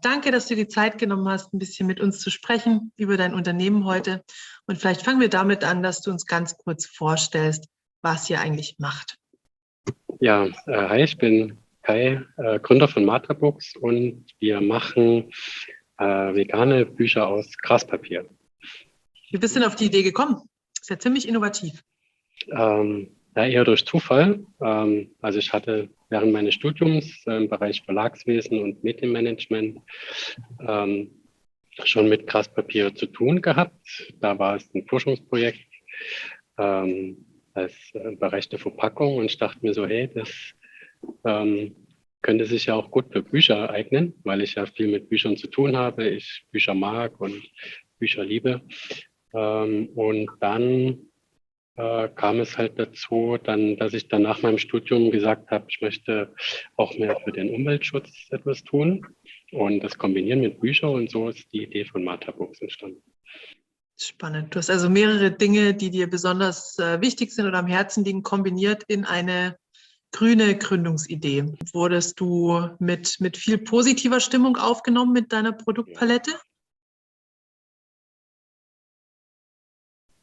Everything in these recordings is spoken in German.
Danke, dass du dir die Zeit genommen hast, ein bisschen mit uns zu sprechen über dein Unternehmen heute. Und vielleicht fangen wir damit an, dass du uns ganz kurz vorstellst, was ihr eigentlich macht. Ja, hi, ich bin Kai, Gründer von Matabooks, und wir machen vegane Bücher aus Graspapier. Wie bist du denn auf die Idee gekommen? Das ist ja ziemlich innovativ. Ja, eher durch Zufall. Also ich hatte während meines Studiums im Bereich Verlagswesen und Medienmanagement schon mit Graspapier zu tun gehabt. Da war es ein Forschungsprojekt im Bereich der Verpackung, und ich dachte mir so, hey, das könnte sich ja auch gut für Bücher eignen, weil ich ja viel mit Büchern zu tun habe. Ich Bücher mag und Bücher liebe. Und dann kam es halt dazu, dass ich dann nach meinem Studium gesagt habe, ich möchte auch mehr für den Umweltschutz etwas tun und das kombinieren mit Büchern, und so ist die Idee von Matabooks entstanden. Spannend. Du hast also mehrere Dinge, die dir besonders wichtig sind oder am Herzen liegen, kombiniert in eine grüne Gründungsidee. Wurdest du mit viel positiver Stimmung aufgenommen mit deiner Produktpalette?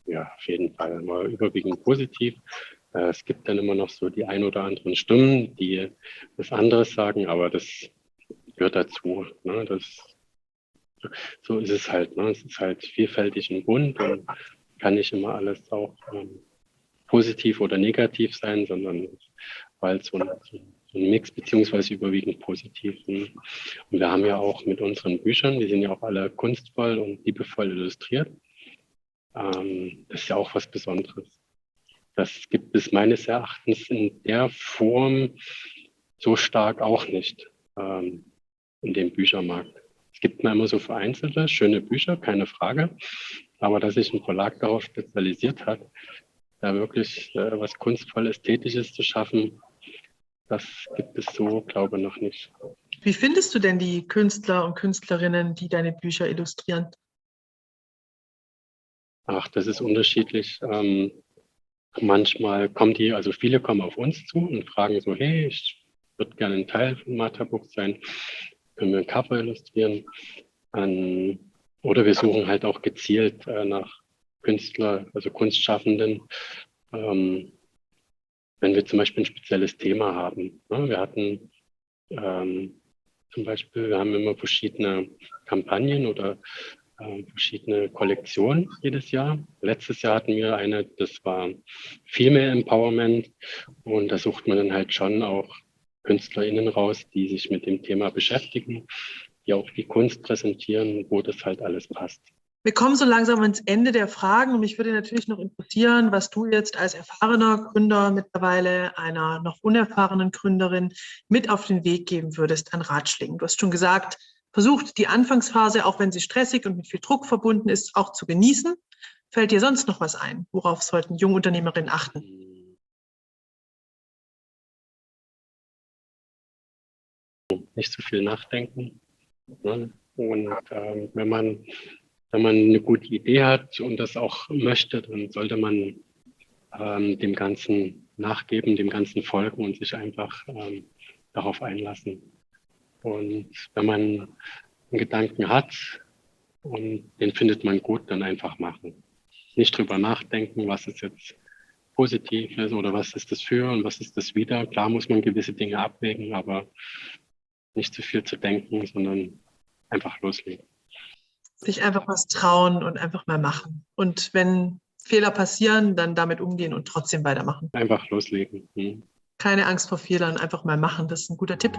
Ja, auf jeden Fall, war überwiegend positiv. Es gibt dann immer noch so die ein oder anderen Stimmen, die was anderes sagen, aber das gehört dazu. Ne? So ist es halt. Ne? Es ist halt vielfältig und bunt und kann nicht immer alles auch positiv oder negativ sein, sondern weil so ein Mix beziehungsweise überwiegend positiv. Und wir haben ja auch mit unseren Büchern, die sind ja auch alle kunstvoll und liebevoll illustriert. Das ist ja auch was Besonderes. Das gibt es meines Erachtens in der Form so stark auch nicht in dem Büchermarkt. Es gibt mal immer so vereinzelte, schöne Bücher, keine Frage. Aber dass sich ein Verlag darauf spezialisiert hat, da wirklich was kunstvoll Ästhetisches zu schaffen, das gibt es so, glaube ich, noch nicht. Wie findest du denn die Künstler und Künstlerinnen, die deine Bücher illustrieren? Ach, das ist unterschiedlich. Manchmal kommen also viele kommen auf uns zu und fragen so, hey, ich würde gerne ein Teil von Matabooks sein, können wir ein Cover illustrieren? Oder wir suchen halt auch gezielt nach Künstler, also Kunstschaffenden, wenn wir zum Beispiel ein spezielles Thema haben. Ne? Wir hatten zum Beispiel, wir haben immer verschiedene Kampagnen oder verschiedene Kollektionen jedes Jahr. Letztes Jahr hatten wir eine, das war Female Empowerment, und da sucht man dann halt schon auch KünstlerInnen raus, die sich mit dem Thema beschäftigen, die auch die Kunst präsentieren, wo das halt alles passt. Wir kommen so langsam ans Ende der Fragen, und mich würde natürlich noch interessieren, was du jetzt als erfahrener Gründer mittlerweile einer noch unerfahrenen Gründerin mit auf den Weg geben würdest an Ratschlägen. Du hast schon gesagt, versucht die Anfangsphase, auch wenn sie stressig und mit viel Druck verbunden ist, auch zu genießen. Fällt dir sonst noch was ein? Worauf sollten junge Unternehmerinnen achten? Nicht zu viel nachdenken. Ne? Und wenn man eine gute Idee hat und das auch möchte, dann sollte man dem Ganzen nachgeben, dem Ganzen folgen und sich einfach darauf einlassen. Und wenn man einen Gedanken hat und den findet man gut, dann einfach machen. Nicht drüber nachdenken, was ist jetzt positiv ist oder was ist das für und was ist das wieder. Klar muss man gewisse Dinge abwägen, aber nicht zu viel zu denken, sondern einfach loslegen. Sich einfach was trauen und einfach mal machen. Und wenn Fehler passieren, dann damit umgehen und trotzdem weitermachen. Einfach loslegen. Keine Angst vor Fehlern, einfach mal machen. Das ist ein guter Tipp.